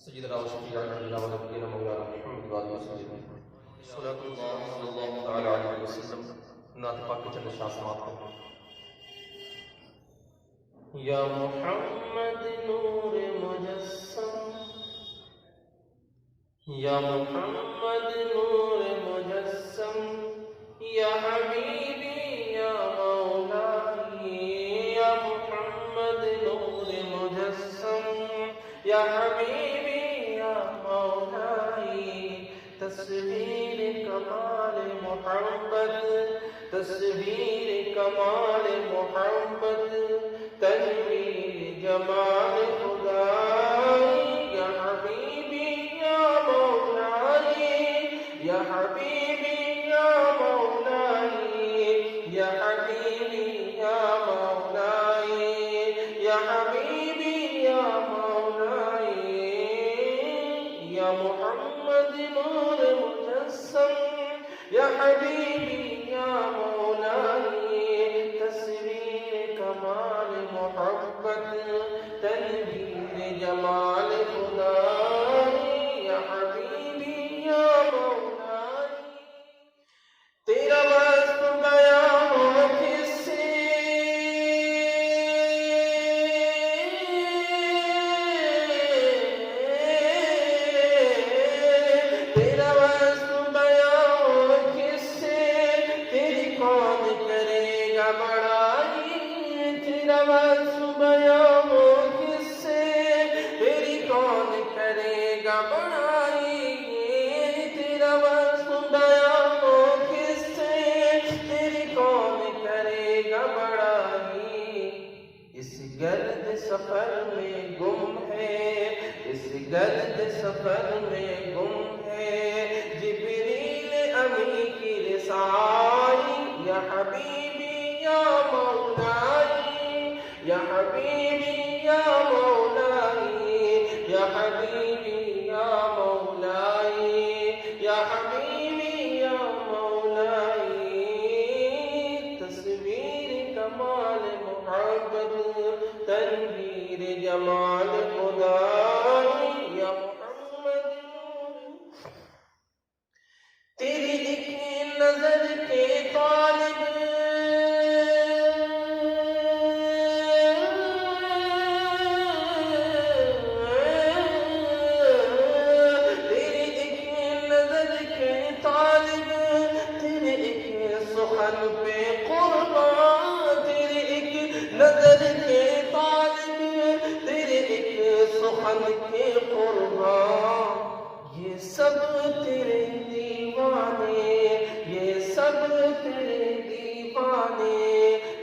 سيدنا وشفيعنا ونبينا مولانا محمد وآله وسلم صلاة الله صلى الله تعالى عليه وسلم نعت پاک کے چند شاہ سماعت کریں. یا محمد نور مجسم، یا محمد نور مجسم، یا حبیبی یا مولائی، یا محمد نور مجسم، یا حبیبی یا مولائی. تصویر کمال محبت، تصویر کمال محبت، تنویر جمال خدائی. یا حبیبی یا مولائی، یا حبیبی یا مولائی، یا حبیبی یا مولائی، یا حبیبی یا مولائی. یا محمد نور مجسم، یا حبیبی یا مولائی. تصویر کمال محبت، تنویر جمال خدائی. یا حبیبی یا مولائی. تیرا وصف بیان ہو کس سے، تیرا وصف بیان ہو کس سے، تیری کون کرے گا بڑائی. تیرا وصف بیان ہو کس سے، تیری کون کرے گا بڑائی. تیرا وصف بیان ہو کس سے، تیری کون کرے گا بڑائی. اس گرد سفر میں گم ہے، اس گرد سفر میں گم ہے، جبریل امی کی رسائی. یا حبیبی یا مولائی، یا حبیبی یا مولائی، یا حبیبی یا مولائی، یا حبیبی یا مولائی. تصویر کمال محبت، تنویر جمال خدائی. یا محمد تیری ایک نظر کے طالب، تیری ایک نظر کے طالب، تیرے ایک سخن پہ قربان. تیرے ایک نظر کے طالب، تیرے ایک سخن کے قربان. یہ سب تیرے دیوانے، یہ سب تیرے دیوانے،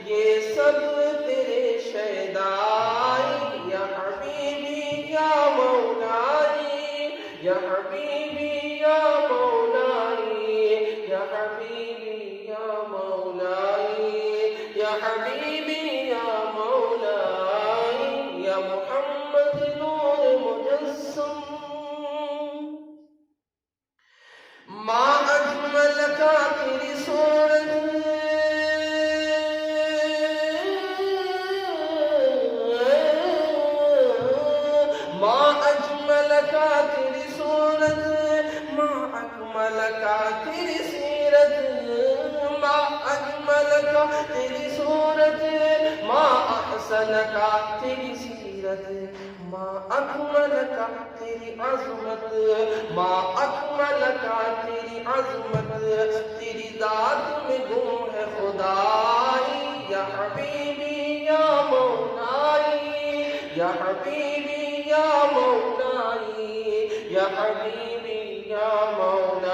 یہ سب تیرے شیدائی. یا حبیبی یا مولائی، یا حبیبی یا مولائی، یا حبیبی یا مولائی، یا حبیبی یا مولائی. یا محمد نور مجسم، ما اجمل کا تیری صورت، ما اجمل کا تیری صورت، ما اکمل کا تیری سیرت. ما اجمل کا تیری صورت، ما احسن کا تیری سیرت. ما اکمل کا تیری عظمت، ما اکمل کا تیری عظمت. تیری ذات میں گم ہے خدائی. یا حبیبی یا مولائی، یا حبیبی یا مولائی، یا حبیبی یا مولائی.